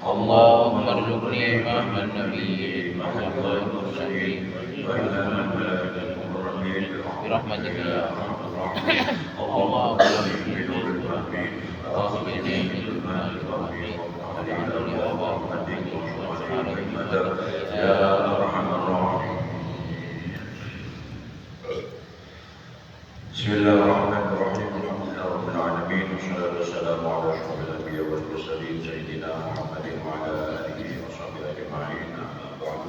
اللهم ارزقني فهم النبيين وفهم المرسلين برحمتك يا ارحم الراحمين. اللهم ارزقني يا ارحم الراحمين. بسم الله الرحمن الرحيم. الحمد لله رب العالمين والصلاة والسلام على أشرف الأنبياء والمرسلين سيدنا محمد وعلى آله وصحبه أجمعين. أما بعد،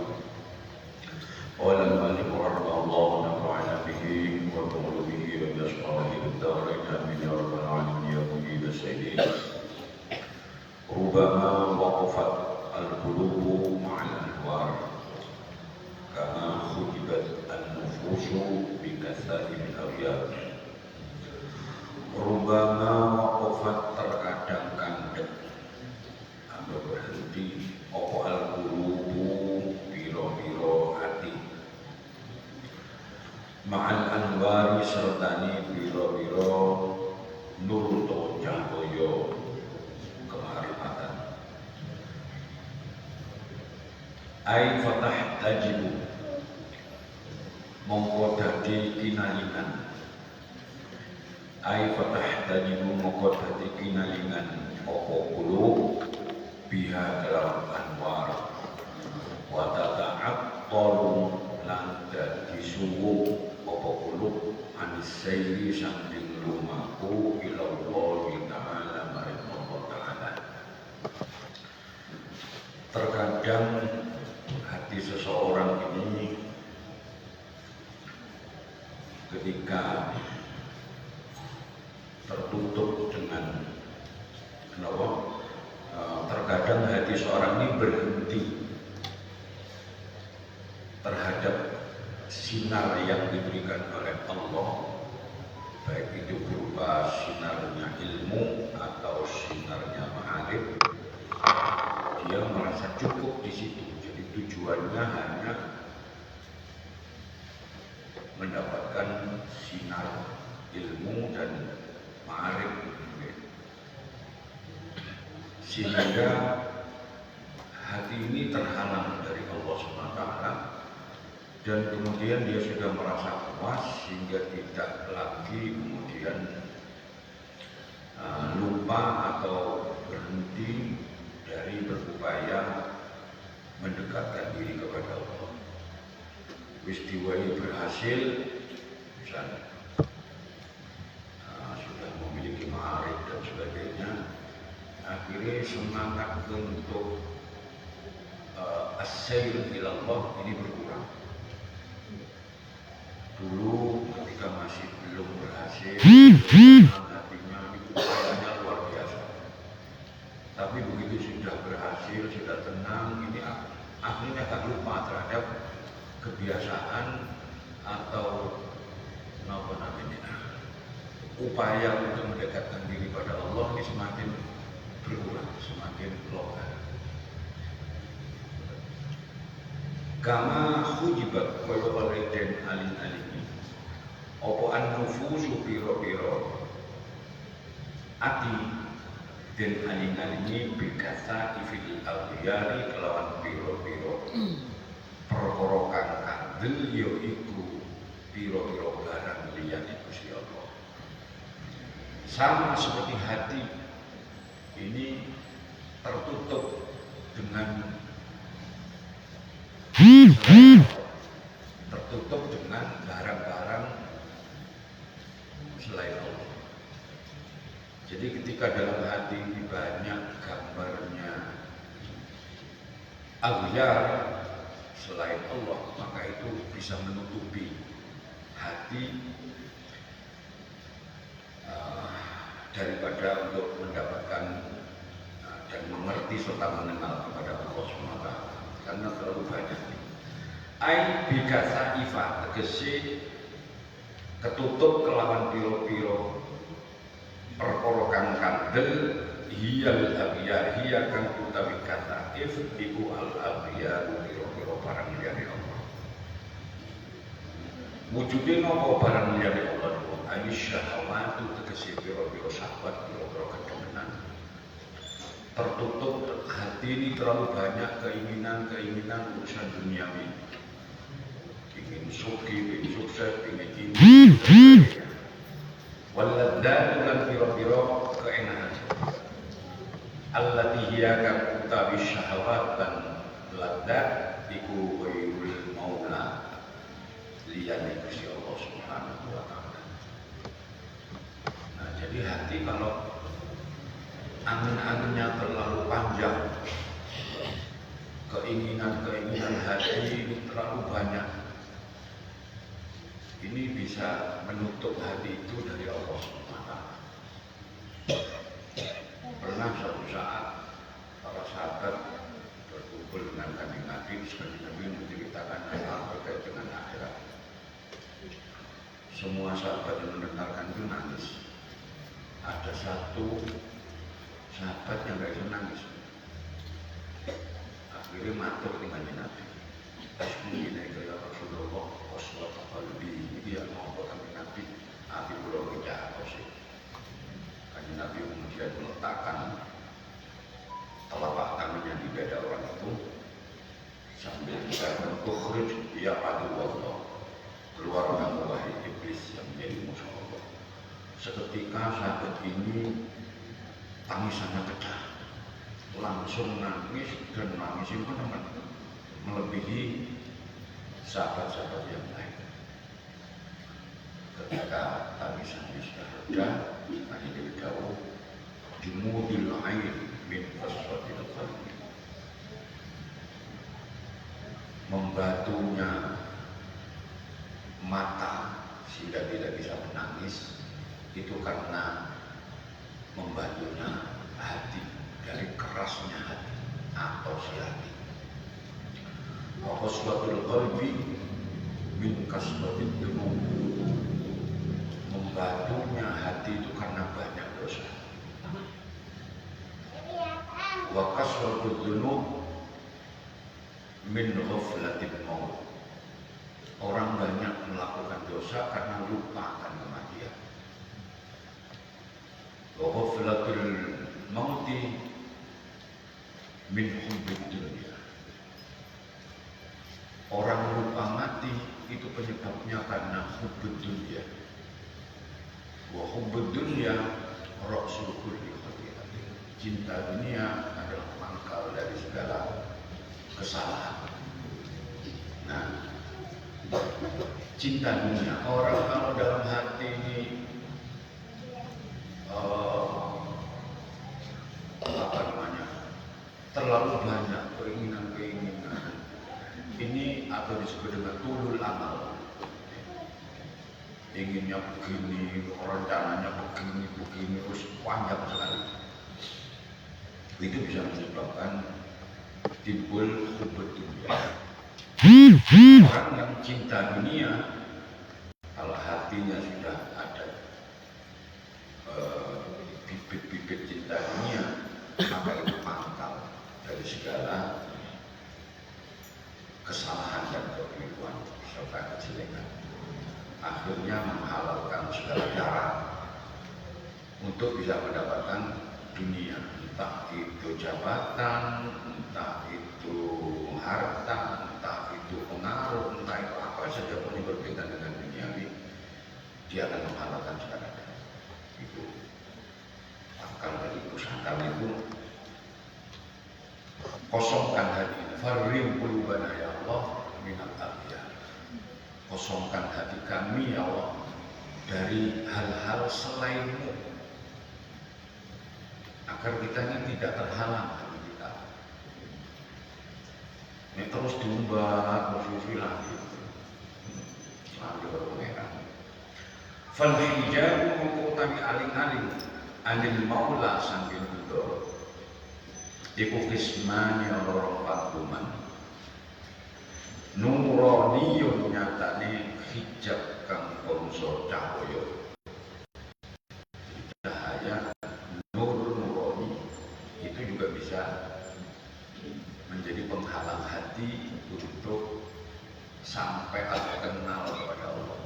قال المؤلف رحمه الله ونفعنا به وبعلومه وبأسراره الدارين آمين يا رب العالمين يا مجيب السائلين. ربما وقفت القلوب مع الأنوار كما خجبت النفوس بكثائر الأبيات. Rubama waqafat, terkadang kandek atau berhenti opo al-qulubu biro-biro hati ma'al anwari sertani biro-biro nur to cahaya kemarifatan. Ai fatah tajibu mongko dadi kinalingan. Ai fatah tajibu mongko dadi kinalingan opo qulub biha dalam anwar wa tata'aqqalu lan dadi suwu opo qulub anis sayri saking lumaku ila Allah ta'ala maring Allah ta'ala. Terkadang hati seseorang ini ketika tertutup dengan terkadang hati seorang ini berhenti terhadap sinar yang diberikan oleh Allah, baik itu berupa sinarnya ilmu atau sinarnya ma'arif. Dia merasa cukup di situ, jadi tujuannya hanya mendapatkan sinar ilmu dan ma'arif, sehingga hati ini terhalang dari Allah SWT, dan kemudian dia sudah merasa puas sehingga tidak lagi kemudian lupa atau berhenti dari berupaya mendekatkan diri kepada Allah. Peristiwanya berhasil, misalnya sudah memiliki ma'arif dan sebagainya, akhirnya semangat untuk as-sayr ilallah ini berkurang. Dulu ketika masih belum berhasil, hatinya itu kayaknya luar biasa. Tapi begitu sudah berhasil, sudah tenang, ini akhirnya akan lupa terhadap kebiasaan atau apa namanya, upaya untuk mendekatkan diri pada Allah ini semakin berkurang, semakin longgar. Kama hujibat kaya oleh den alin-alini apa an-nufusu piro-piro ati den alin-alini bikasa ifil al-yari kelawan piro-piro perkara kang kandel ya iku piro-piro barang liyane Gusti Allah. Sama seperti hati ini tertutup dengan tertutup dengan barang-barang selain Allah. Jadi ketika dalam hati ini banyak gambarnya aghyar selain Allah, maka itu bisa menutupi hati daripada untuk mendapatkan dan mengerti serta mengenal kepada Allah SWT, karena terlalu banyak. Ai bikasa ifa tegese ketutup kelawan piro-piro perkara kang kandel hiyal abiyar hiya kang utawi kata if iku al abiyar piro-piro barang liyane Allah. Wujude napa barang liyane Allah? Ayu syahwatu tegese piro-piro syahwat, piro-piro kedemenan. Tertutup hati ini terlalu banyak keinginan urusan duniawi. Ingin suki, ingin sukses, ingin ini, waladatu lan piro-piro keenahan. Allati hiya kang utawi syahwat dan ladat iku ghairul maula liyane Gusti Allah Subhanahu wa taala. Nah, jadi hati kalau angan-angannya terlalu panjang, keinginan hati ini terlalu banyak, ini bisa menutup hati itu dari Allah SWT. Pernah suatu saat para sahabat berkumpul dengan Kanjeng Nabi, sekali Nabi menceritakan hal terkait dengan akhirat. Semua sahabat yang mendengarkan itu nangis. Ada satu sahabat yang gak bisa nangis. Akhirnya matur dengan Nabi. Bismillahirrahmanirrahim ya Rasulullah waswat qalbi. Dia mau kami Nabi api pulau kejahat sih. Kanjeng Nabi kemudian meletakkan telapak tangannya di dada orang itu sambil berkata ukhrij ya aduwallah, keluar kamu wahai iblis yang menjadi musuh Allah. Seketika sahabat ini tangisannya pecah, langsung nangis, dan nangis itu melebihi sahabat-sahabat yang lain. Ketika tangisannya sudah reda, Nabi beritahu jumudil air min qaswatil qalbi, membatunya mata sehingga tidak bisa menangis itu karena membatunya hati, dari kerasnya hati atau si hati. Wa qaswatul qalbi min kaswatil dunub, membatunya hati itu karena banyak dosa. Wa kaswatul dunub min ghaflatil maut, orang banyak melakukan dosa karena lupa akan kematian. Wa ghaflatul mauti min hubbid dunya, orang lupa mati itu penyebabnya karena hubbud dunya. Wa hubbud dunya ra'sul kulli khati'atin, cinta dunia adalah pangkal dari segala kesalahan. Nah, cinta dunia, orang kalau dalam hati ini apa namanya, terlalu banyak keinginan-keinginan, atau disebut dengan tulul amal. Inginnya begini, rencananya begini, terus panjang sekali. Itu bisa menyebabkan timbul hubud dunia. Orang yang cinta dunia, kalau hatinya sudah ada bibit-bibit cinta dunia, maka itu pangkal dari segala kesalahan dan kekeliruan serta kejelekan. Akhirnya menghalalkan segala cara untuk bisa mendapatkan dunia, entah itu jabatan, entah itu harta, entah itu pengaruh, entah itu apa saja pun yang berkaitan dengan duniawi, dia akan menghalalkan segalanya. Itu akal dari pusaka itu. Kosongkan hati, farrim qulubana ya Allah minal aghyar. Kosongkan hati kami ya Allah dari hal-hal selainmu, agar kita ini tidak terhalang hati kita. Ini terus diumbar, bersufi lagi, selalu berpengeran. Fal hijabu mengutami aling-aling anil maula sambil duduk. Iku kismani orang pakuman. Nuroniyun nyatane hijab kang konsol cahaya. Cahaya nuroni itu juga bisa menjadi penghalang hati untuk sampai kenal kepada Allah.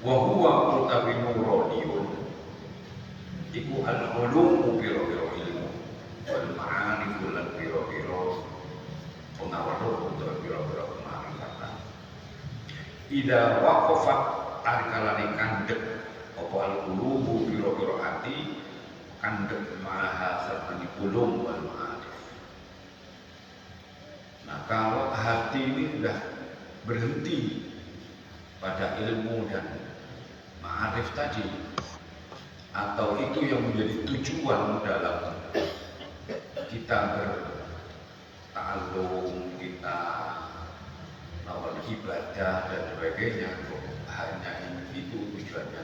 Wa huwa utawi nuroniyun iku al-ulumu biro-biro ilmu wal ma'ariful lan biro-biro pengawaruh untuk biro-biro kemarifatan. Ida waqafat tarikalani kandek apa al-ulumu biro-biro hati kandek maha serta ulum wal ma'arif. Nah, kalau hati ini sudah berhenti pada ilmu dan ma'arif tadi, atau itu yang menjadi tujuan dalam kita berta'alum, kita melakukan ibadah dan sebagainya, hanya itu tujuannya,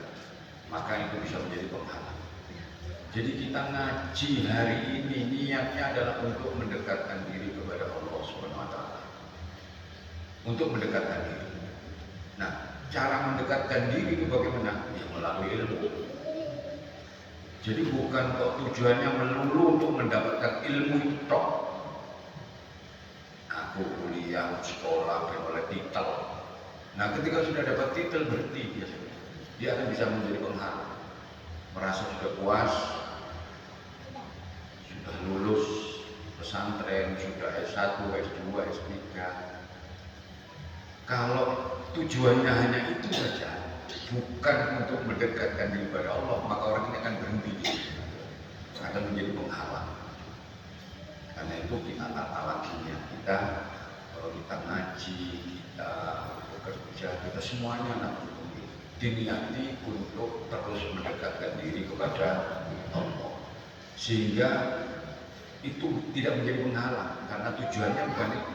maka itu bisa menjadi penghalang. Jadi kita ngaji hari ini niatnya adalah untuk mendekatkan diri kepada Allah Subhanahu wa Ta'ala, untuk mendekatkan diri. Nah, cara mendekatkan diri itu bagaimana? Ya, melalui ilmu. Jadi bukan kok tujuannya melulu untuk mendapatkan ilmu itu tok. Aku kuliah, sekolah, oleh titel. Nah, ketika sudah dapat titel berhenti biasanya. Dia akan bisa menjadi penghalang. Merasa sudah puas, sudah lulus pesantren, sudah S1, S2, S3. Kalau tujuannya hanya itu saja, bukan untuk mendekatkan diri kepada Allah, maka orang ini akan berhenti, akan menjadi penghalang. Karena itu kita tata lakinya kita, kalau kita ngaji, kita bekerja, kita semuanya diniati untuk terus mendekatkan diri kepada Allah, sehingga itu tidak menjadi penghalang karena tujuannya bukan itu.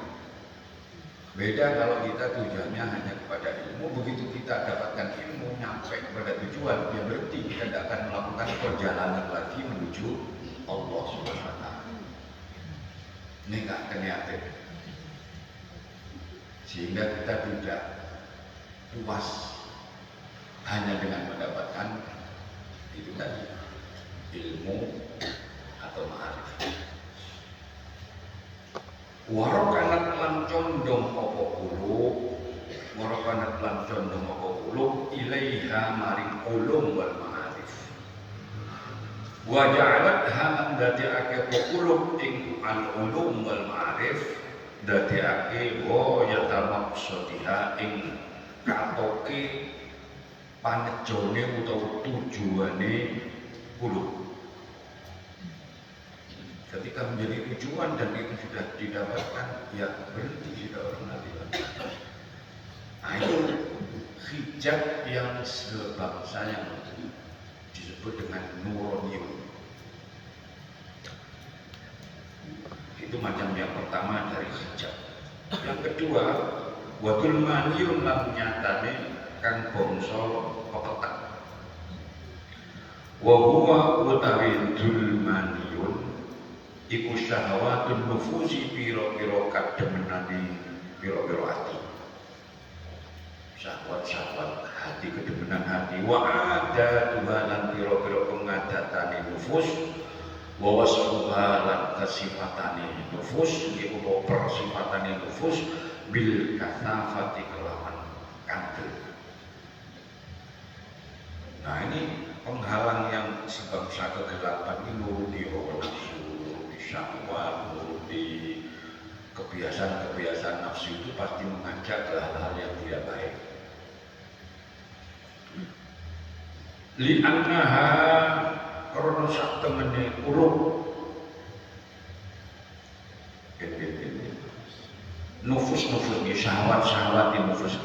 Beda kalau kita tujuannya hanya kepada ilmu, begitu kita dapatkan ilmu, nyampe kepada tujuan, dia berhenti, kita tidak akan melakukan perjalanan lagi menuju Allah Subhanahu wa Ta'ala. Ini nggak kreatif, sehingga kita tidak puas hanya dengan mendapatkan itu tadi, ilmu atau ma'arif. Warokanat lan condong apa qulub, warokanat lan condong apa qulub ilaiha maring ulum wal ma'arif. Wa ja'alat ha dadekake apa qulub ing al ulum wal ma'arif, dadekake wa yatamaqsadiha ing katoke panejone utawa tujuane qulub. Ketika menjadi tujuan dan itu sudah didapatkan, ya berhenti sudah orang nanti. Nah, itu hijab yang sebangsa yang disebut dengan nuronium. Itu macam yang pertama dari hijab. Yang kedua, wadul maniyun lan nyatane kang bangsa pepetak. Wa huwa utawi dul maniyun iku syahwatun nufusi pira-pira kademenane pira-pira ati. Syahwat-syahwat hati, kedemenan hati. Wa ada tuhalan pira-pira pengadatane nufus, wa wasfuha lan kasifatane nufus, iku persifatane nufus bil kasafati kelawan kantil. Nah ini penghalang yang sebangsa kegelapan ini nuruti hawa nafsu, nuruti syahwat, nuruti kebiasaan-kebiasaan nafsu itu pasti mengajak ke hal-hal yang tidak baik. Li'annaha karena sak temene urut nufus-nufus ni syahwat-syahwat nufus.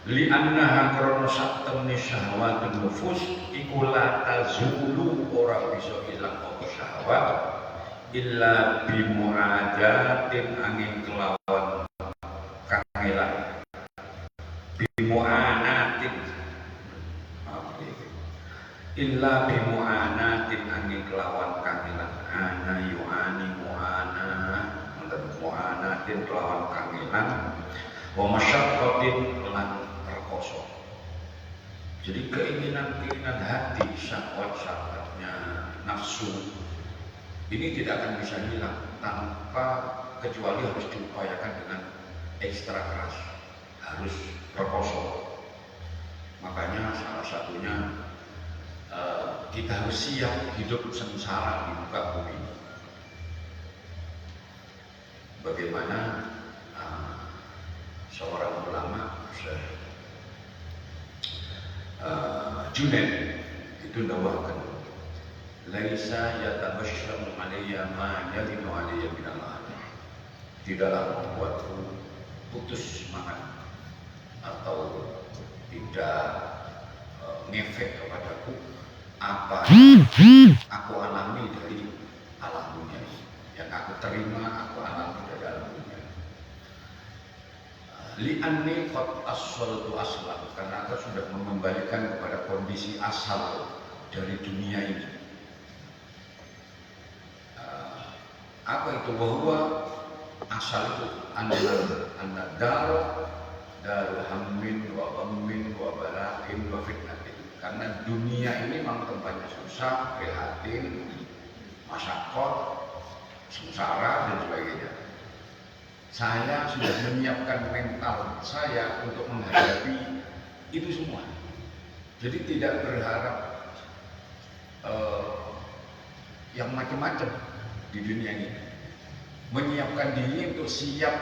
Li'annaha karena sak temene syahwat nufus iku la tazulu ora bisa ilang apa syahwat illa bimu'adatin angin kelawan kangelan bimu'anatin illa bimu'anatin angin kelawan kangelan ana yu'ani mu'ana mu'anatin kelawan kangelan wa masyaqqatin lan rekoso. Jadi keinginan-keinginan hati, syahwat-syahwatnya nafsu ini tidak akan bisa hilang tanpa kecuali harus diupayakan dengan ekstra keras, harus rekoso. Makanya salah satunya kita harus siap hidup sengsara di muka bumi. Bagaimana seorang ulama Junaid itu dakwahkan, laisa yatabashsharu alayya ma yalinu alayya min Allah. Tidaklah membuatku putus semangat atau tidak ngefek kepadaku apa yang aku alami dari alam dunia ini, yang aku terima aku alami dari alam dunia. Li'anni qad assaltu aslan, karena aku sudah mengembalikan kepada kondisi asal dari dunia ini. Apa itu? Bahwa asal itu anda daru hammin wa ghammin wa bala'in wa fitnatin. Karena dunia ini memang tempatnya susah, prihatin, masyaqqat, sengsara dan sebagainya. Saya sudah menyiapkan mental saya untuk menghadapi itu semua. Jadi tidak berharap yang macam-macam di dunia ini. Menyiapkan diri untuk siap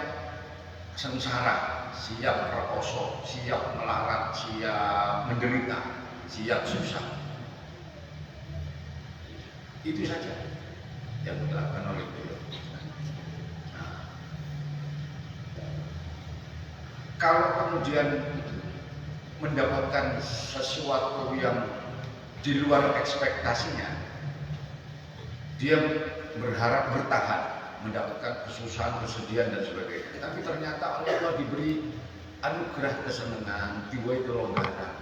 sengsara, siap rekoso, siap melarat, siap menderita, siap susah. Itu saja yang dilakukan oleh beliau. Kalau kemudian mendapatkan sesuatu yang di luar ekspektasinya, dia berharap bertahan, mendapatkan kesusahan, kesedihan dan sebagainya. Tapi ternyata Allah diberi anugerah kesenangan, diberi kelonggaran.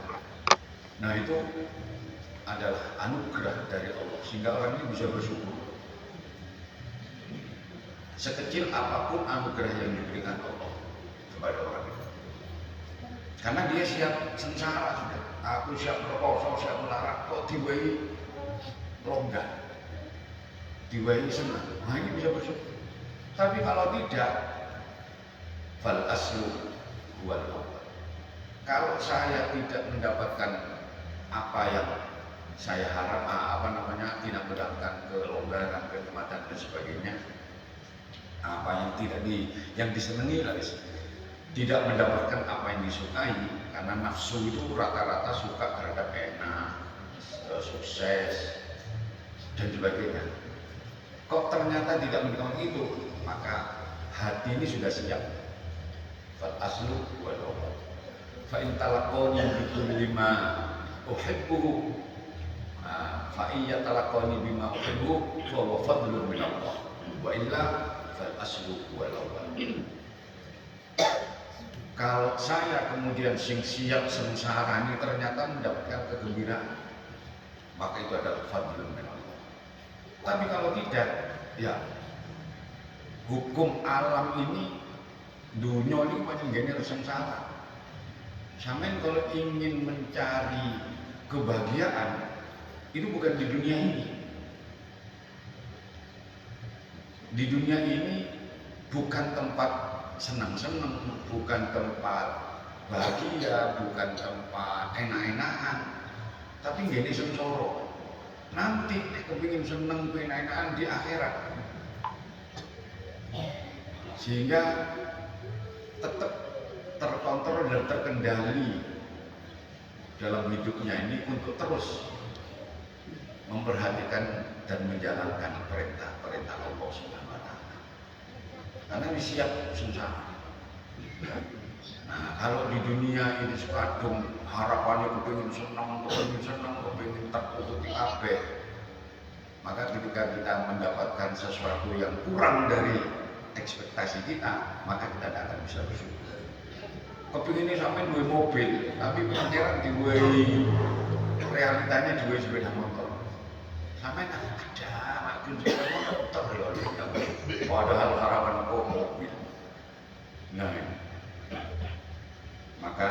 Nah itu adalah anugerah dari Allah, sehingga orang ini bisa bersyukur. Sekecil apapun anugerah yang diberikan Allah kepada orang itu. Karena dia siap sengsara sudah. Aku siap berkoso, siap melarat, kok diwai longgar, diwai senang. Nah ini bisa bersyukur. Tapi kalau tidak, fal aslu huwal awwal. Kalau saya tidak mendapatkan apa yang saya harap, tidak mendapatkan kelonggaran, kenikmatan dan sebagainya, apa yang yang disenangi lah, tidak mendapatkan apa yang disukai, karena nafsu itu rata-rata suka terhadap enak, sukses dan sebagainya. Kok ternyata tidak mendapatkan itu, maka hati ini sudah siap. Fal aslu wal awwal. Fa in talaqani bikulli ma uhibbu, fa in yatalaqani bima uhibbu fa huwa fadlun min Allah. Wa illa fal aslu wal awwal. Kalau saya kemudian siap sengsara ini ternyata mendapatkan kegembiraan, maka itu adalah fadlun min Allah. Tapi kalau tidak, ya hukum alam ini, dunia ini macam gini sengsara. Sampai kalau ingin mencari kebahagiaan, itu bukan di dunia ini. Di dunia ini bukan tempat senang-senang, bukan tempat bahagia, bukan tempat enak-enakan, tapi gini sengsara. Nanti kepingin seneng, enak-enakan di akhirat, sehingga tetap terkontrol dan terkendali dalam hidupnya ini untuk terus memperhatikan dan menjalankan perintah-perintah Allah Subhanahu wa Ta'ala. Karena ini siap sengsara. Nah, kalau di dunia ini sekadung harapannya kepingin senang, kepingin tertutupi kabeh, maka ketika kita mendapatkan sesuatu yang kurang dari ekspektasi kita, maka kita tidak akan bisa bersyukur. Kepinginnya sampai duwe mobil, tapi pangeran diwe realitanya diwe sepeda motor. Sampai ada makin sepeda motor ya, padahal harapan kok mobil. Nah, maka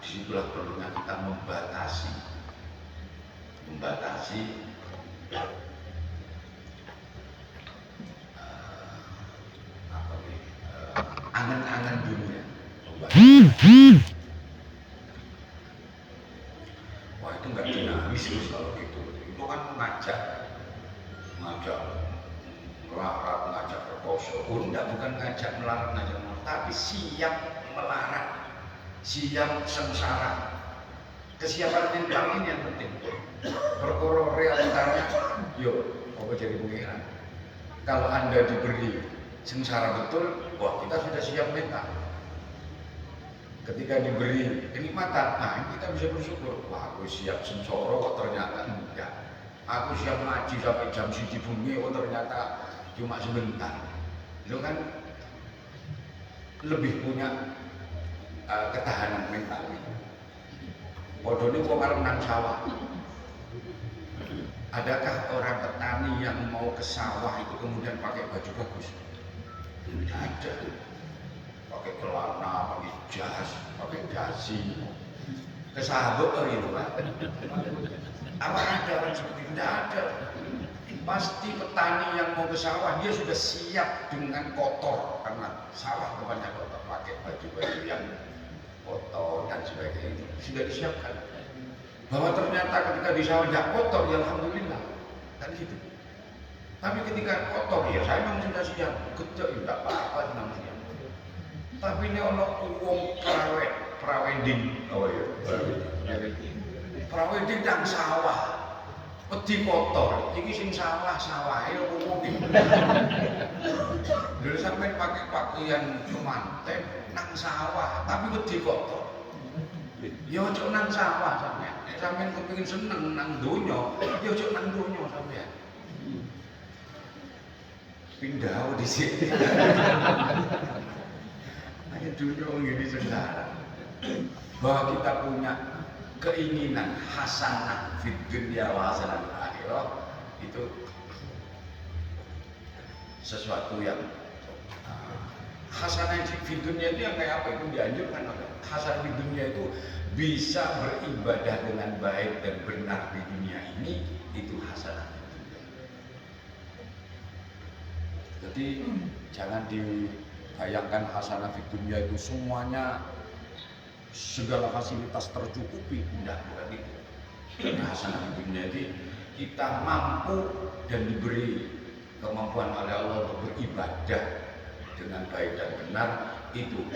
disitulah perlunya kita membatasi angan-angan dunia. Wah, itu nggak dinamis kalau gitu. Itu kan ngajak melarang, ngajak berkoso. Enggak, bukan ngajak melarang, tapi siap melarang, siap sengsara. Kesiapan mental ini yang penting. Perkara realitanya, yo, apa jadi pengiran. Kalau Anda diberi sengsara betul, wah kita sudah siap mental. Ketika diberi kenikmatan, nah kita bisa bersyukur. Wah, aku siap sengsara kok ternyata enggak. Aku siap ngaji sampai jam 1 bunyi, kok ternyata cuma sebentar. Itu kan lebih punya ketahanan mental. Bodohnya kok kalau nang sawah. Adakah orang petani yang mau ke sawah itu kemudian pakai baju bagus? Tidak ada. Pakai celana, pakai jas, pakai dasi, kesabut itu kan? Apa ada orang seperti itu? Tidak ada. Pasti petani yang mau ke sawah dia sudah siap dengan kotor, karena sawah banyak kotor, pakai baju-baju yang kotor dan sebagainya itu sudah disiapkan. Bahwa ternyata ketika di sawah tidak kotor, ya alhamdulillah, kan gitu. Tapi ketika kotor, ya saya memang sudah siap, kerja ya tidak apa-apa, senang siap. Tapi ini ono uang praweding, oh iya, praweding dan sawah, peti kotor, ini sing sawah ya umum. Dulu sampai pakai pakaian kemanten nang sawah, tapi peti kotor. Ya ojo nang sawah sampean, sampean kepengin seneng nang donya, ya ojo nang donya sampean. Pindah di sini. Dunia ini sengsara. Bahwa kita punya keinginan hasanah fid dunya wa hasanah fil akhirah, itu sesuatu yang hasanah fid dunya itu yang kayak apa? Itu dianjurkan. Hasanah fid dunya itu bisa beribadah dengan baik dan benar di dunia ini, itu hasanah. Jadi jangan bayangkan hasanah fid dunya itu semuanya segala fasilitas tercukupi, tidak, bukan itu. Karena hasanah fid dunya itu kita mampu dan diberi kemampuan oleh Allah untuk beribadah dengan baik dan benar, itu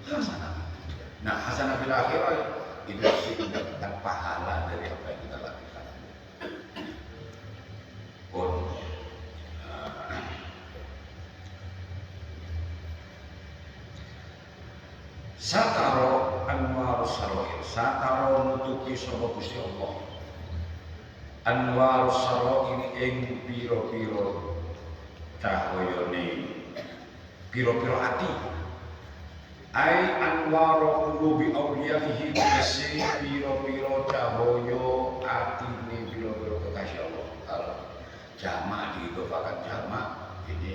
hasanah. Nah, hasanah fil akhirah itu mendapatkan pahala dari apa yang kita lakukan. Sataro anwarus saroir, sataro nutupi sapa Gusti Allah. Anwarus saroir ing piro-piro cahayane, piro-piro ati. Ai anwara qulubi awliyaihi tegese pira-pira cahaya atine pira-pira kekasih Allah. Kalau jamak diidofakan jamak ini,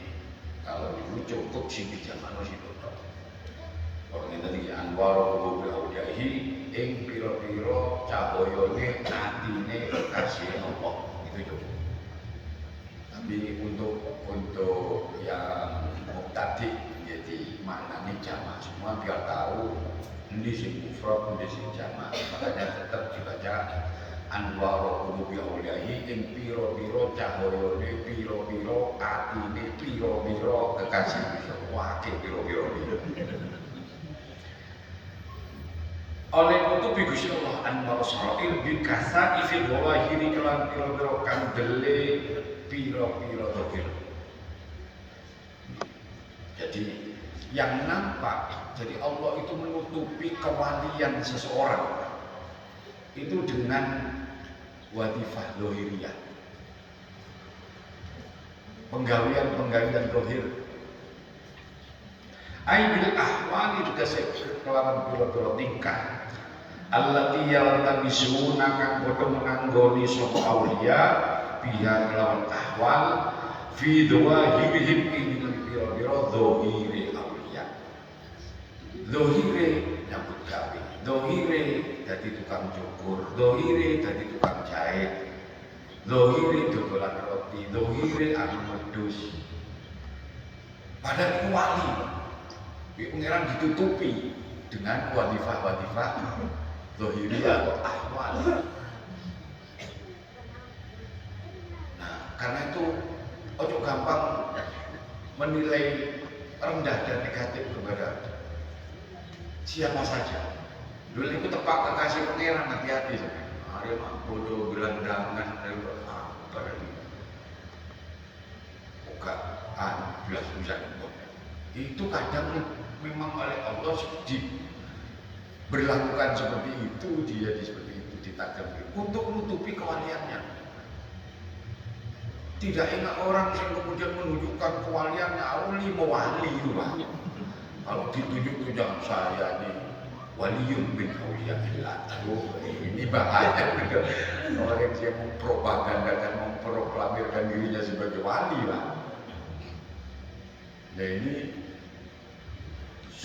kalau dulu cukup sing dijamakno situ tok. Kalau ngene iki anwara qulubi awliyaihi ing pira-pira cahayane atine kekasih Allah itu cukup. Tapi untuk yang mubtadi jadi maknanya jamak semua biar tahu ini sing mufrad, ini sing jamak. Makanya tetap dibaca anwara qulubi awliyaihi ing pira-pira cahayane pira-pira atine pira-pira kekasih wake pira-pira. Oleh untuk Gusti Allah anwar sarair bi kasai fil wahiri kelan pira-pira kandele pira-pira dhahir. Jadi yang nampak, jadi Allah itu menutupi kewalian seseorang itu dengan wadifah dhahiriyah, penggawian dhahir. Aibil ahwali tegese kelawan pira-pira tingkah allati yaltabisuna kang padha menanggoni sapa auliya biha kelawan ahwal fi dhawahirihim ing pira-pira dhahire auliya. Dhahire nyambut gawe, dhahire dadi tukang cukur, dhahire dadi tukang jahit, dhahire dodolan roti, dhahire anu medhus. Padahal wali pengiran ditutupi dengan wadifah-wadifah dhahiriyah atau ahwal. Nah, karena itu ojo gampang menilai rendah dan negatif kepada siapa saja. Dulu itu tepak kekasih pengiran, hati-hati. Hari mah bodoh gelandangan dari apa ini? Bukan belas bulan itu kadang memang oleh Allah berlakukan seperti itu, dia seperti itu ditakdirkan untuk menutupi kewaliannya. Tidak enak orang yang kemudian menunjukkan kewaliannya, awali mewali itu Pak. Kalau ditunjuk tuh jangan saya nih waliyun bin awliyaillah. Ini bahaya. Orang yang mempropagandakan, memproklamirkan dirinya sebagai wali Pak. Nah ini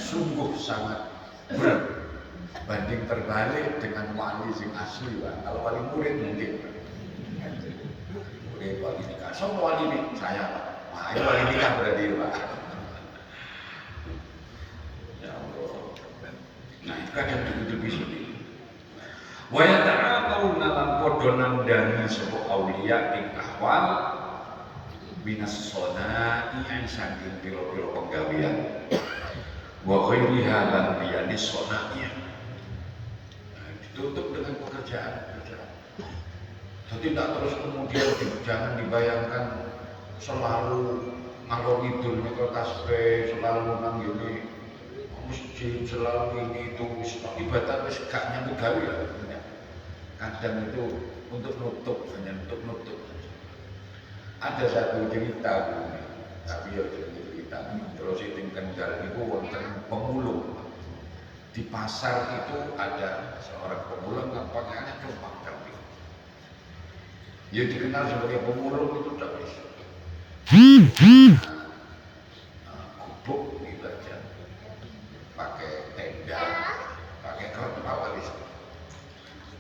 sungguh sangat berat banding terbalik dengan wali sing asli Pak. Kalau wali murid mungkin murid wali nikah, semua wali ini saya Pak. Nah ini wali nikah berarti Pak. Ya Allah. Nah itu kadang ditutupi seperti itu. Wa yata'aqawna lan padha nandani sapa auliya ing ahwal binas sonai yang saking piro-piro penggawian wa ghairiha lan liyani sonaiya. Ditutup dengan pekerjaan. Jadi tidak terus kemudian jangan dibayangkan selalu ngalor ngidul nyekel tasbih, selalu nang ngene masjid, selalu ini itu ibadah wis gak nyambut gawe ya. Kadang itu untuk nutup, hanya untuk nutup. Ada satu cerita, tapi ya cerita terus itu Kendal itu wonten pemulung. Di pasar itu ada seorang pemulung yang pakaiannya compang-camping. Dia dikenal sebagai pemulung itu tak bisa. Gubuk gitu aja, pakai tenda, pakai kepala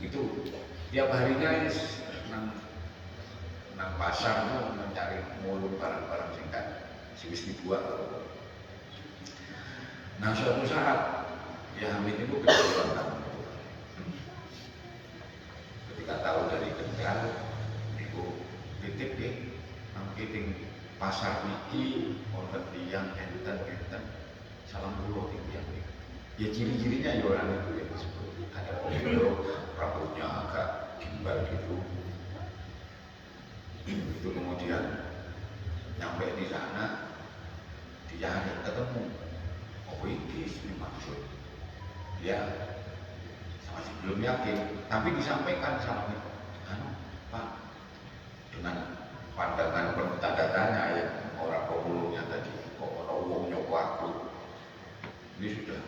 itu tiap harinya nang pasar itu mencari mulung barang-barang singkat sewis dibuat. Nah suatu saat ya Hamid itu kebetulan ketika tahu dari Kendal itu titip deh nang pasar iki wonten tiyang enten salam kula tiyang ya ciri-cirinya ya orang itu yang disebut ada pemulung rambutnya agak gimbal gitu. Itu kemudian nyampe di sana dia ketemu oh ini maksud dia masih belum yakin tapi disampaikan sama Pak dengan pandangan penuh tanda tanya ya orang pemulungnya tadi kok orang wong nyoko aku ini sudah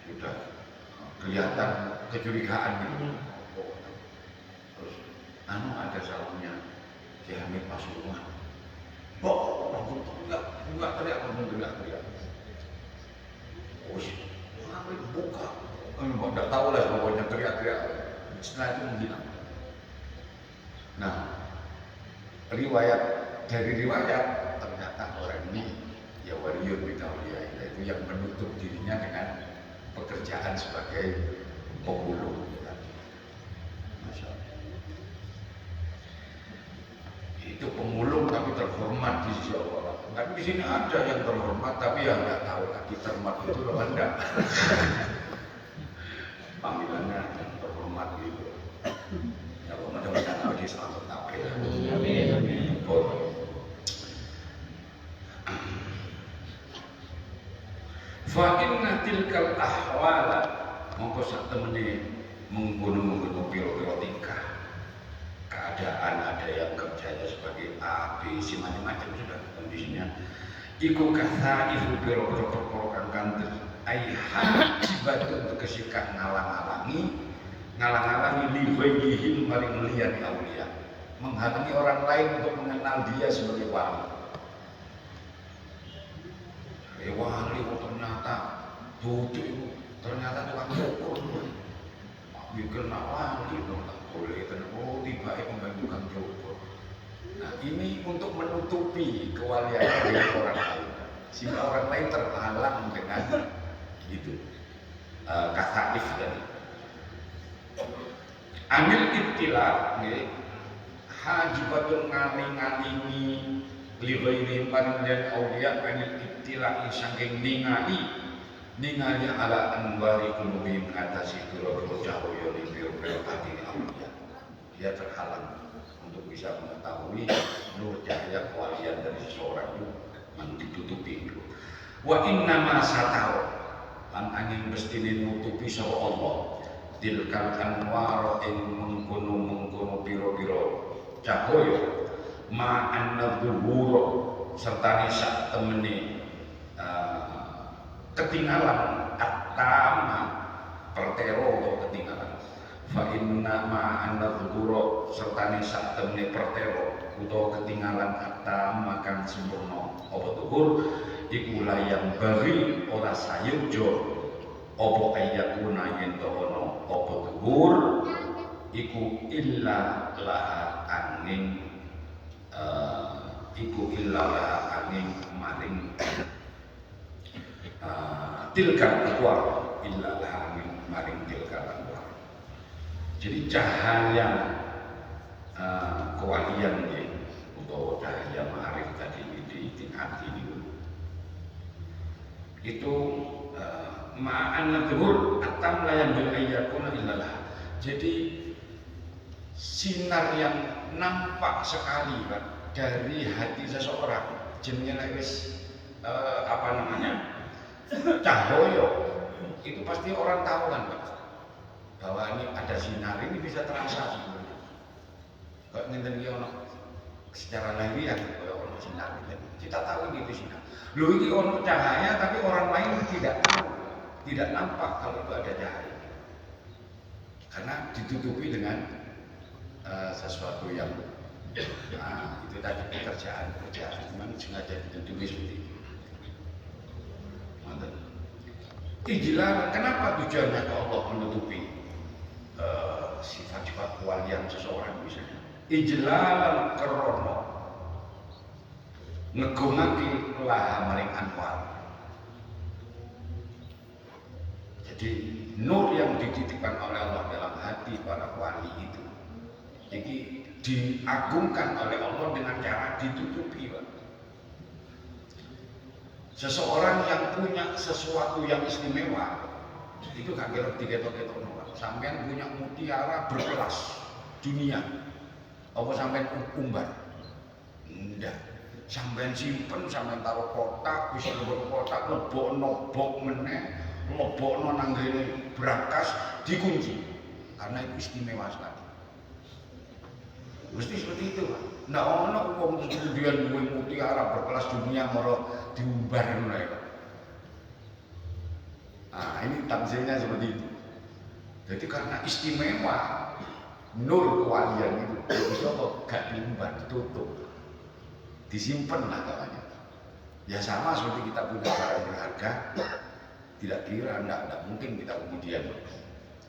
sudah kelihatan kecurigaan gitu. Terus ada salamnya Ki Hamid Pasuruan. Langsung enggak teriak. Hamid buka. Enggak tahu lah pokoknya teriak-teriak. Setelah itu menghilang. Nah, dari riwayat ternyata orang ini ya warrior Bidaulia itu yang menutup dirinya dengan pekerjaan sebagai pemulung. Masya Allah. Itu pemulung tapi terhormat di sisi Allah. Tapi di sini ada yang terhormat tapi ya nggak tahu lagi terhormat itu apa enggak. Panggilannya yang terhormat gitu. Ya Allah mudah-mudahan dia selamat tahu. Amin. Fa inna tilkal ahwala mongko sak temene mengkono-mengkono pira-pira tingkah keadaan ada yang kerjanya sebagai A, B, C macam-macam sudah kondisinya iku kata iku pira-pira perkara kang kanthi aihan cibatu kesikah ngalang-alangi liwaihi maring liyan aulia menghalangi orang lain untuk mengenal dia sebagai wali. Wali ternyata duduk itu ternyata tukang cukur. Bikin wali tak boleh tiba membantu tukang cukur. Nah ini untuk menutupi kewalian dari orang lain sehingga orang lain terhalang dengan itu kasaif tadi. Amil ibtila hajibatun ngali-ngalingi liwairim parindan awliya anil ibtila saking ningali ala anwari qulubihim atasi pira-pira cahaya li pira-pira hati awliya. Dia terhalang untuk bisa mengetahui nur cahaya kewalian dari seseorang itu yang ditutupi itu. Wa inna ma satau lan angin mestine nutupi sapa Allah tilkal anwar ing mengkono pira-pira cahaya ma an-nadhuru serta sak temene ketinggalan atama pertero atau ketinggalan fa inna ma an-nadhuru serta sak temene pertero utawa ketinggalan atama kang sempurna apa tuhur iku layang bari ora sayujo apa ayatuna yen ono apa tuhur iku illa laha angin maring tilkan anwar illa laha angin maring tilkan anwar. Jadi cahaya kewalian atau cahaya ma'arif tadi di tingkat ini itu ma'an nadhur atam layan bil ayyakuna illa laha. Jadi sinar yang nampak sekali Pak dari hati seseorang jenenge wis cahaya itu pasti orang tahu kan Pak bahwa ini ada sinar ini bisa terasa sebenarnya kok ngenten iki ono secara lahiriah kalau ono sinar kita tahu ini itu sinar lho ini ono cahaya tapi orang lain tidak tahu tidak nampak kalau itu ada cahaya karena ditutupi dengan sesuatu yang itu tadi pekerjaan memang sengaja ditutupi seperti itu. Ijlal, kenapa tujuannya Allah menutupi sifat-sifat kewalian seseorang misalnya? Ijlal kerono ngegungake laha maring anwar. Jadi nur yang dititipkan oleh Allah dalam hati para wali itu jadi diagungkan oleh Allah dengan cara ditutupi Pak. Seseorang yang punya sesuatu yang istimewa itu gak kira diketok-ketok sampean punya mutiara berkelas dunia apa sampean umbar enggak sampean simpen sampean taruh kotak bisa lebok kotak lebokno bok meneh lebokno nang ngene brakas dikunci karena itu istimewa sekali. Mesti seperti itu Pak. Nggak ono wong kemudian duwe mutiara berkelas dunia moro diumbar ngono ya. Nah, ini tamsilnya seperti itu. Jadi karena istimewa nur kewalian itu, bisa kok gak diumbar, ditutup, disimpan lah katanya. Ya sama seperti kita punya barang berharga, tidak kira, tidak mungkin kita kemudian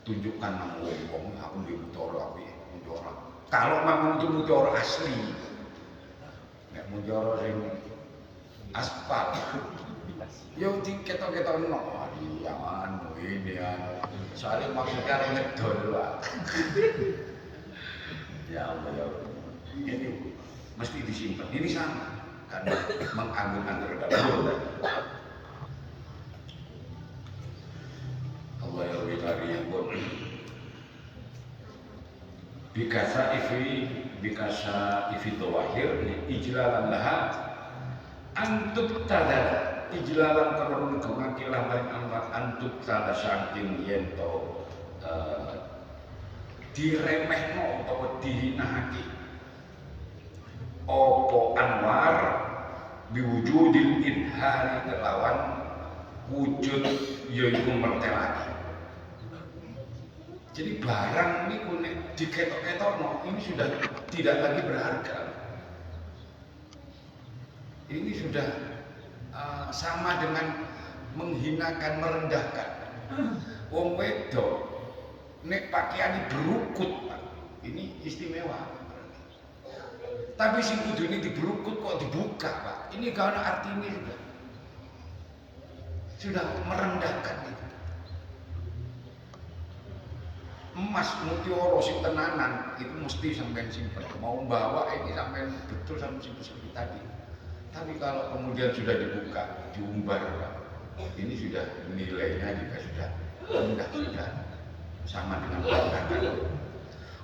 tunjukkan nama wong, aku di mutoro, kalau memang itu mutoro asli, nggak mutoro yang aspal, yo di ketok-ketok no, yang anu ini anu, soalnya maksudnya ngedol lah. Ya Allah ya Allah, ini mesti disimpan, ini sama. Karena mengagungkan terhadap Allah. Allah ya lebih dari yang pun bikasa ifi tawahir ijlalan laha antut tada ijlalan karun kemakilah baik amat antut tada saking yento diremehno atau dihinahake opo anwar biwujudil idhari kelawan wujud yaitu mertelaki. Jadi barang ini kuning diketok-ketok no, ini sudah tidak lagi berharga. Ini sudah sama dengan menghinakan, merendahkan. Wong wedok nek pakaian berukut, Pak. Ini istimewa. Tapi sing kudu ini diberukut kok dibuka, Pak. Ini karena artinya sudah merendahkan itu. Emas mutiara sing tenanan itu mesti sampai simpen. Mau bawa ini sampai betul sampai seperti tadi. Tapi kalau kemudian sudah dibuka, diumbar, Pak, ini sudah nilainya juga sudah rendah, sudah sama dengan merendahkan.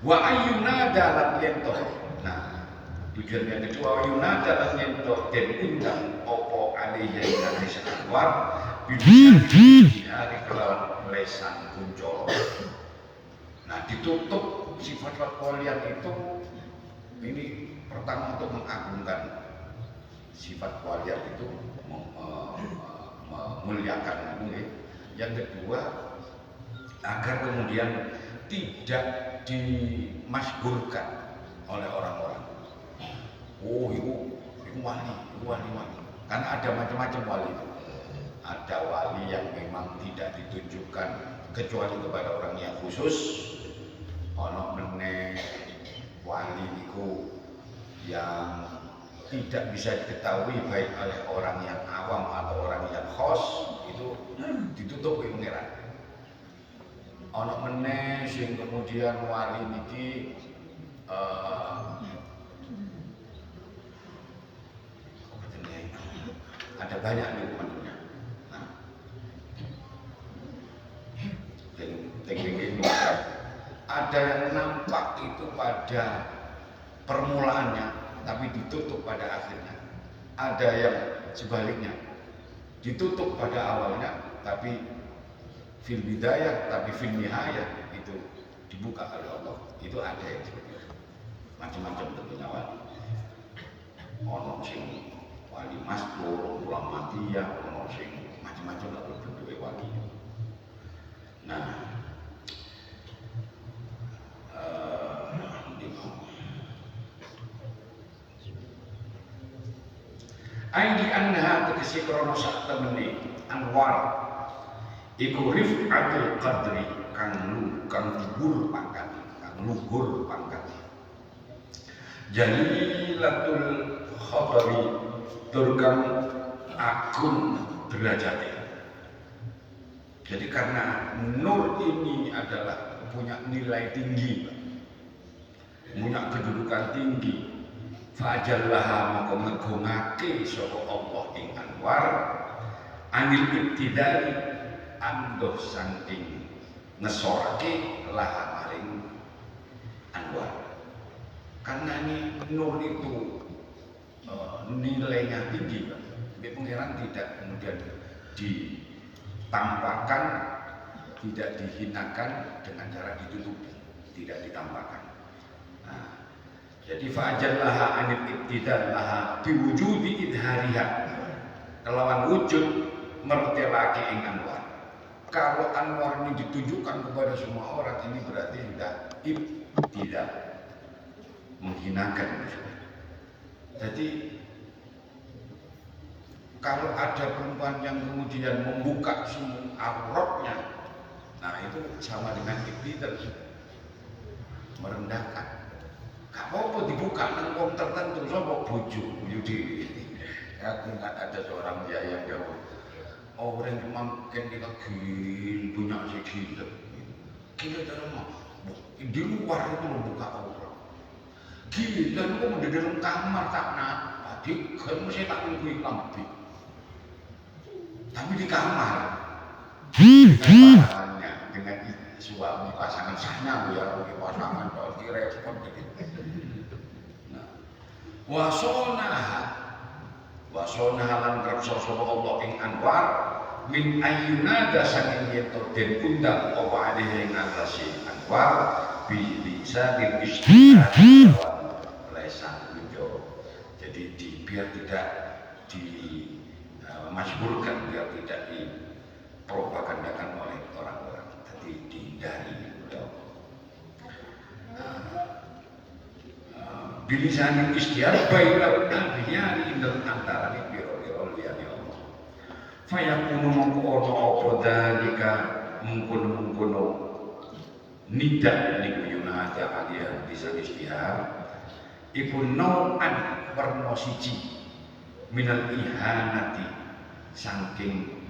Wa ayyuna dalam yento. Nah, tujuan yang kedua yunada lan yento den undang opo aliyah ing lesan anwar bidhi hari kelawan lesan kuncoro. Nah, ditutup sifat walian itu ini pertama untuk mengagungkan sifat walian itu memuliakan. Yang kedua agar kemudian tidak dimasyhurkan oleh orang-orang. Oh, itu wali. Karena ada macam-macam wali. Ada wali yang memang tidak ditunjukkan kecuali kepada orang yang khusus. Ono meneh wali itu yang tidak bisa diketahui baik oleh orang yang awam atau orang yang khos, itu ditutup oleh pangeran. Ono meneh sing kemudian wali niki ada banyak nih teman-teman. Nah, ada yang nampak itu pada permulaannya, tapi ditutup pada akhirnya. Ada yang sebaliknya, ditutup pada awalnya, tapi fil bidayah, tapi fil nihayah itu dibuka oleh Allah. Itu ada yang seperti itu. Macam-macam tentunya wali. Ono sing wali mastur, ulama dia, ono sing macam-macam lah bentuk wali. Nah, aidi anha tegesi krono sak temene anwar iku rif'atul qadri kang luhur pangkat jalilatul khatari turkang agung derajatnya. Jadi karena nur ini adalah punya nilai tinggi, punya kedudukan tinggi, fajallaha maka ngegongake sapa Allah ing anwar anil ibtidai andoh saking ngesorake laha maring anwar. Karena ini nur itu nilainya tinggi, Pak. Pengiran tidak kemudian ditampakkan, tidak dihinakan dengan cara ditutupi, tidak ditampakkan. Nah, jadi fa'ajallaha anil ibtidal laha biwujudi idhariha kelawan wujud mertelake ing anwar Kalau anwar ini ditunjukkan kepada semua orang, ini berarti sudah tidak menghinakan. Jadi kalau ada perempuan yang kemudian membuka semua auratnya, nah itu sama dengan ibtidal, merendahkan. Gak apa-apa dibuka nang wong tertentu, sapa bojo yudi. Aku ingat ada seorang yang jauh. Orang yang makin kita punya si gila. Gila dalam apa? Di luar itu membuka aurat. Gila itu mau di dalam kamar tak napa. Di kan mesti tak nungguin lampu. Tapi di kamar. Dengan suami pasangan sana ya, pasangan kalau direspon begitu. Nah, wasona lan kersa sapa Allah ing anwar min ayyunada saking yeto den undang apa alih ing atase anwar bisa diistihad lesan ujo. Jadi biar tidak dimasyhurkan, biar tidak dipropagandakan oleh orang-orang, jadi dihindari. Bilisanin istiar baiklah artinya indel antara ni biro-biro liyane Allah. Fayakunu mengkono apa dalika mengkono nidak niku yunada aliyah bisa istiar iku nau'an warna siji minal ihanati saking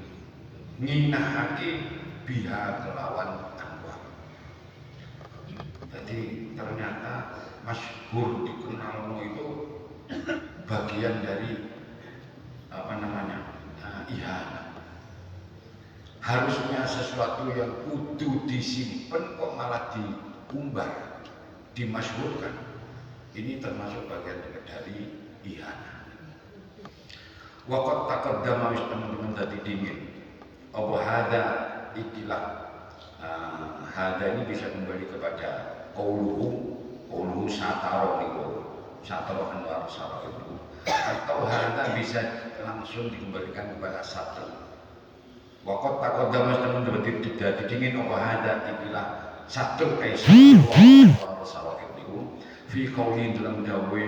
nginahake biha kelawan anwar. Jadi ternyata masyhur dikenal itu bagian dari ihanah. Harusnya sesuatu yang kudu disimpan kok malah diumbar, dimasyhurkan. Ini termasuk bagian dari ihanah. Waqat taqaddama wis teman-teman tadi dingin. Apa hada ikilah hada ini bisa kembali kepada qauluhu sataro niku. Sataro anwar sarah itu. Atau hada bisa langsung dikembalikan kepada satu. Waqat taqaddama wis teman-teman tidak dingin apa hada ikilah satu anwar sarah itu fi qauli dalam dawe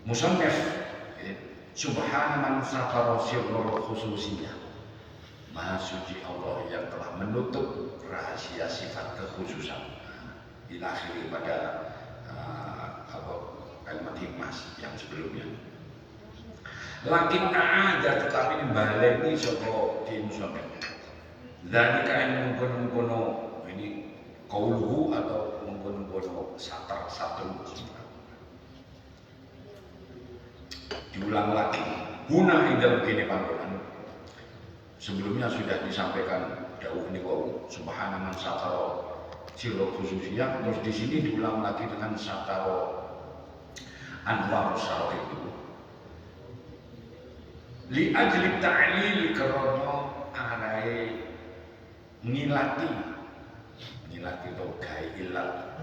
musannaf subhana man satara sirrul khususiyah. Maha suci Allah yang telah menutup rahasia sifat kekhususan. Ilakhiri pada kalimat hikmah yang sebelumnya. Lakin ada tetapi baleni sapa di musannaf. Zalika yang mengkono ini qauluhu atau mengkono satar satu. Diulang lagi. Guna indal kene panggonan. Sebelumnya sudah disampaikan dawuh niku subhana man satara sirrul khususiyah, terus di sini diulang lagi dengan satara anwar sarah itu. Li ajli ta'lil karena arai ngilati itu gawe ilat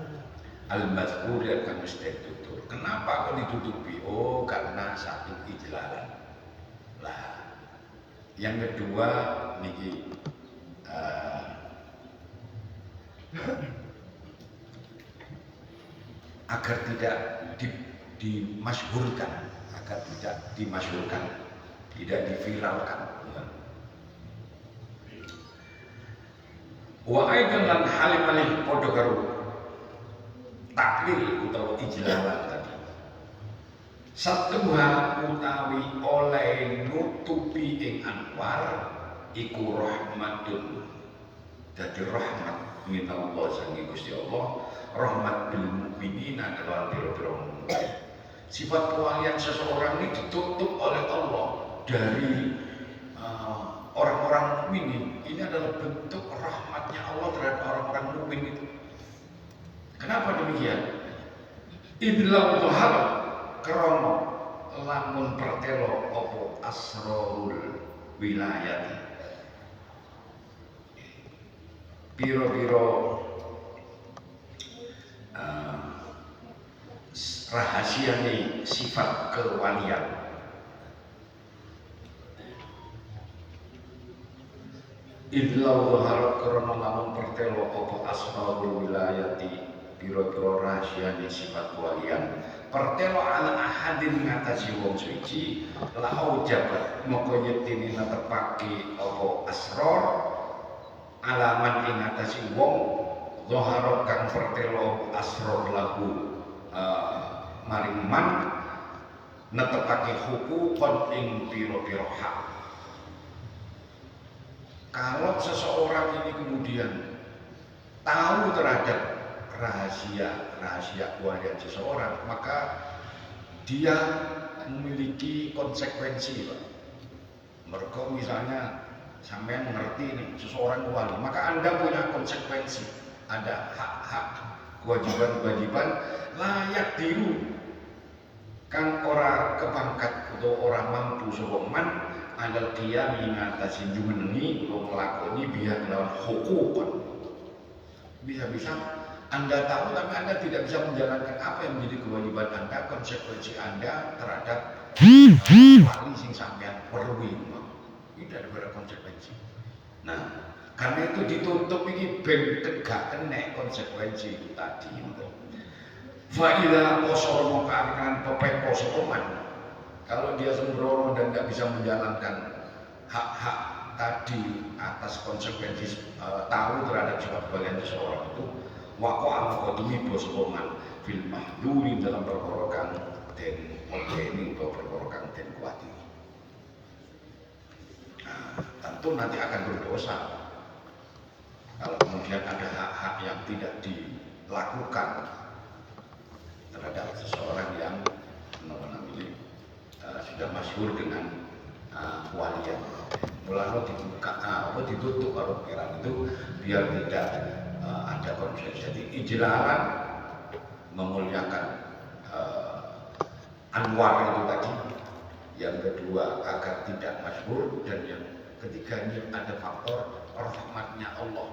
al-mazkur yang kan mesti tutur. Kenapa kok ditutupi? Oh, karena satu ijlalan. Lah, yang kedua niki agar tidak dimasyhurkan, tidak diviralkan. Wa aidan lan halimalih padha karo taklil utawa ijlalan tadi. Satuha utawi oleh nutupi ing anwar iku rahmatun. Dadi rahmat minallah sangi Gusti Allah, rahmat bil mukminina kelawan pira-pira mukmin. Sifat kewalian seseorang ini ditutup oleh Allah dari orang-orang mukmin. Ini adalah bentuk rahmatnya Allah terhadap orang-orang mukmin itu. Kenapa demikian? Idlau tuhar krono lamun pertelo opo asrarul wilayati. Piro-piro rahasia nih sifat kewalian. idlau dhahar karena lamun pertelo apa ashabul wilayati biro-biro rahasiane sifat walian pertelo ala ahadin ngatasi wong suci lau jabat moko yektine netepake apa asror alaman ing ngatasi wong dhahar kang pertelo asror lagu maring man netepake hukukon ing biro-biro hak. Kalau seseorang ini kemudian tahu terhadap rahasia kewalian seseorang, maka dia memiliki konsekuensi, Pak. Mereka misalnya sampean mengerti nih seseorang wali, maka Anda punya konsekuensi, ada hak-hak, kewajiban-kewajiban layak diru kang ora kepangkat atau orang mampu sokoman andal qiyam ngatasi jumenengi atau melakoni biar lawan hukukon. Bisa-bisa Anda tahu tapi Anda tidak bisa menjalankan apa yang menjadi kewajiban Anda, konsekuensi Anda terhadap wali sing sampean perwi. Itu ada konsekuensi. Nah, karena itu ditutup ini ben tegak kena konsekuensi itu tadi. Fa'ila qasar makanan pepeko sokoman. Kalau dia sembrono dan tidak bisa menjalankan hak-hak tadi atas konsekuensi tahu terhadap sifat kewalian seseorang itu waqa'a maqadumi bosoman fil mahduri dalam perkara kang den modeni atau perkara kang den kuwati. Nah, tentu nanti akan berdosa kalau kemudian ada hak-hak yang tidak dilakukan terhadap seseorang yang sudah masyhur dengan kewalian. Mulanya dibuka, ditutup kalau pikiran itu biar tidak ada konflik. Jadi ijlalan memuliakan anwar itu tadi. Yang kedua agar tidak masyhur, dan yang ketiga ini ada faktor rahmatnya Allah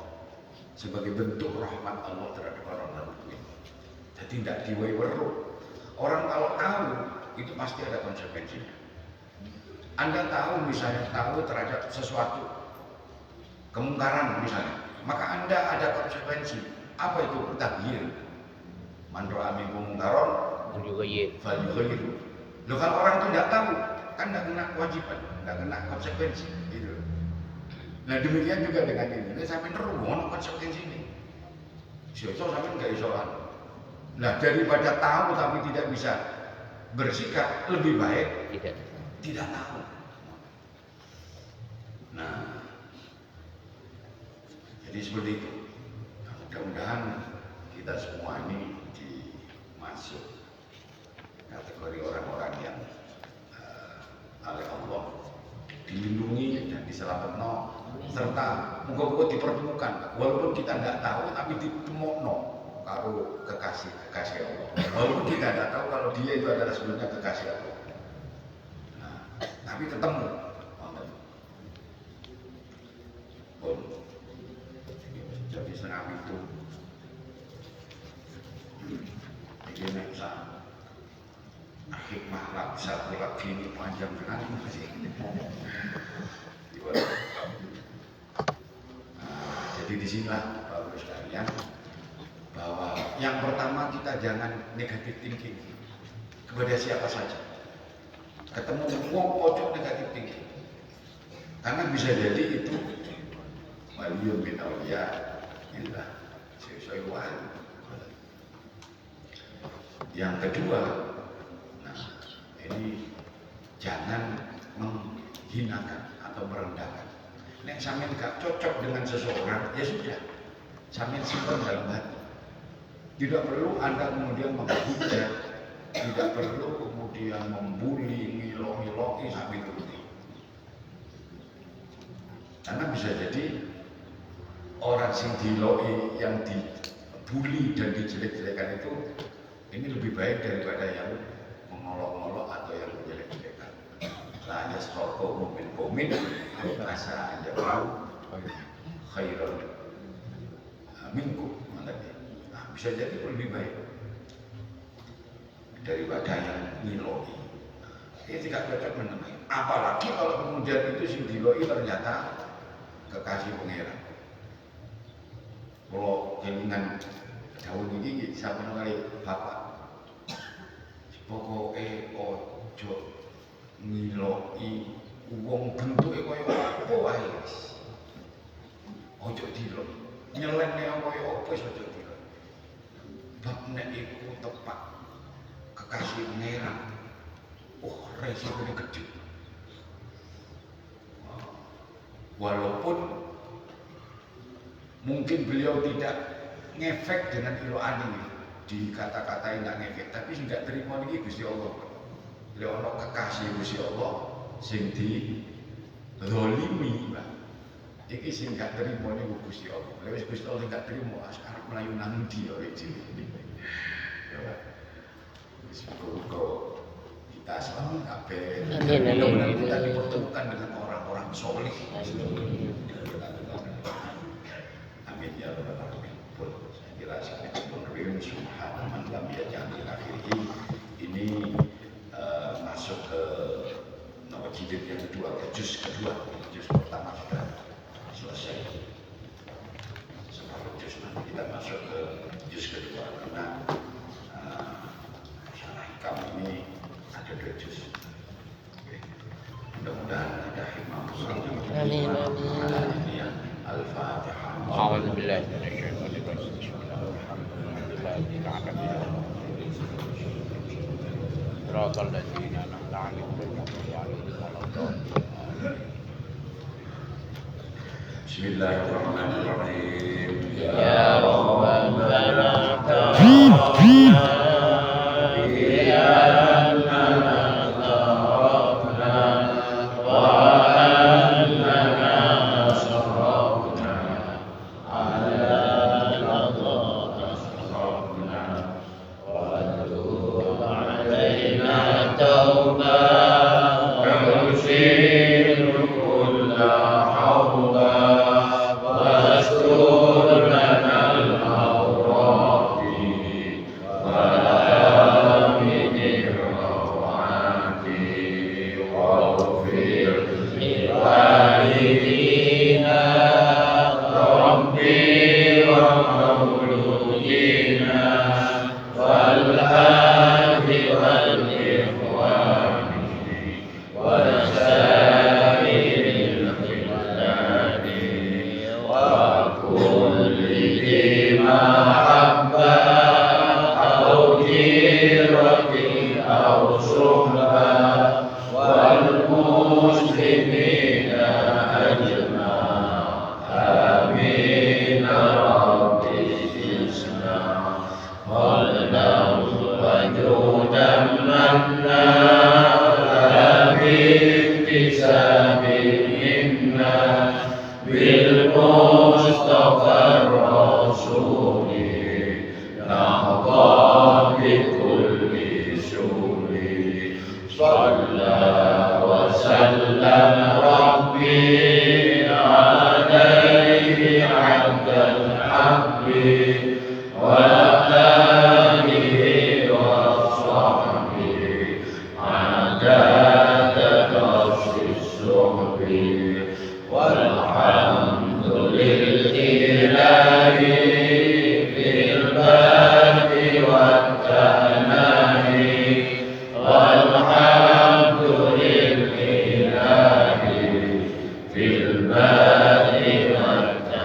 sebagai bentuk rahmat Allah terhadap orang-orang mukmin. Jadi tidak diweweru. Orang kalau tahu itu pasti ada konsekuensinya. Anda tahu misalnya tahu terhadap sesuatu kemungkaran misalnya, maka Anda ada konsekuensi. Apa itu? Tahyir. Man ra'a minkum munkaran falyughayyir. Loh, kalau orang itu tidak tahu, kan tidak kena kewajiban, tidak kena konsekuensi. Gitu. Nah demikian juga dengan ini. Ini sampai neruang konsekuensi ini. Siapa sampai nggak isolan. Nah daripada tahu tapi tidak bisa bersikap, lebih baik tidak tahu. Nah, jadi seperti itu. Nah, mudah-mudahan kita semua ini dimasuk kategori orang-orang yang oleh Allah dilindungi dan diselamatkan, serta moga-moga dipertemukan. Walaupun kita tidak tahu, tapi ditemukan kalau kekasih Allah. Walaupun kita tidak tahu kalau dia itu adalah sebenarnya kekasih Allah. Nah, tapi ketemu. Jadi setengah itu ini bisa hikmah lah, satu lagi ini panjang sekali masih. Jadi disinilah Bapak sekalian, bahwa yang pertama kita jangan negatif thinking kepada siapa saja. Ketemu ojo negatif thinking, karena bisa jadi itu waliyun min awliya illah sesuai wali. Yang kedua, nah ini jangan menghinakan atau merendahkan. Nek sampean gak cocok dengan seseorang, ya sudah, sampean simpan dalam hati. Tidak perlu Anda kemudian menghujat, tidak perlu kemudian membuli, ngilong-ngilongi sampai turuti. Karena bisa jadi orang sing diloi, yang dibuli dan dijelek-jelekan itu ini lebih baik daripada yang mengolok-olok atau yang menjelek-jelekan. La yaskhaqu mu'min qaumin asa an yakunu khairan minkum. Nah, bisa jadi lebih baik daripada yang ngiloi. Ini tidak cocok menemui. Apalagi kalau kemudian itu si diloi ternyata kekasih pangeran. Kalau kelingan daun ini sampai kali bapak. Pokoknya ojo ngiloki wong bentuke kaya apa wae. Ojo dilok. Nyeleneh kaya apa ojo dilok. Bab nek iku tepak kekasih pangeran. Resikonya gede. Walaupun mungkin beliau tidak ngefek dengan iloan ini, di kata-kata yang ngefek, tapi tidak terima ini Gusti Allah. Beliau ono kekasih Gusti Allah, sing di zalimi, Mbak. Iki sing gak terima ini Gusti Allah. Lewis Gusti Allah gak terima, sekarang melayu nang ndi ya iki. Ya. Semoga kita selalu kabeh. Mudah-mudahan kita dipertemukan dengan orang-orang soleh. Amin ya rabbal alamin. Saya kira sekian pun subhanahu man lam yaj'al akhirih ini masuk ke nomor jilid yang kedua, ke juz kedua. Juz pertama sudah selesai. Separuh juz nanti kita masuk ke juz kedua karena kami ini ada 2 juz. Mudah-mudahan ada hikmah. Amin, amin. Al-Fatihah. أعوذ بالله من الشيطان الرجيم بسم الله الرحمن الرحيم صراط الذين أنعمت عليهم غير المغضوب عليهم ولا الضالين بسم الله الرحمن الرحيم يا ربنا ترحمنا بأننا تركنا وأننا أسرفنا على قضاء أسرفنا وتوب علينا توبة تغفر كل حوبة واستر لنا العورات وآمن الروعات واغفر لوالدينا ربي ومولودينا والأهل والإخوان وسائر الخلان وكل ذي محبة أو جيرة أو صحبة والمسلمين أجمعين آمين ربي اسمع واللوم وجودا منا بابتسام منا بالمصطفى الرسول نهضى بكل سور صلى وسلم ربي عليه عبد الحق وآله وصحبه عدد كسر السحب والحمد لله في الباب والتناهي والحمد لله في الباب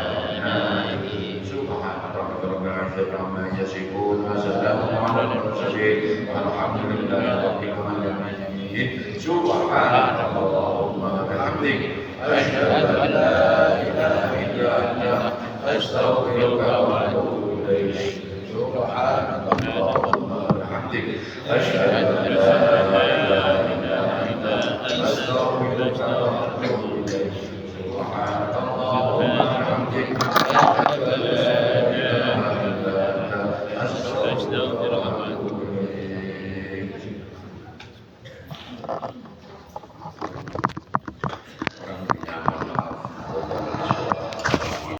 والتناهي سبحان ربك رب العزة عما يصفون وسلام على المرسلين والحمد لله رب العالمين سبحانك اللهم وبحمدك أشهد أن لا إله إلا أنت أستغفرك وأتوب إليك سبحانك اللهم وبحمدك أشهد أن لا إله إلا أنت أستغفرك وأتوب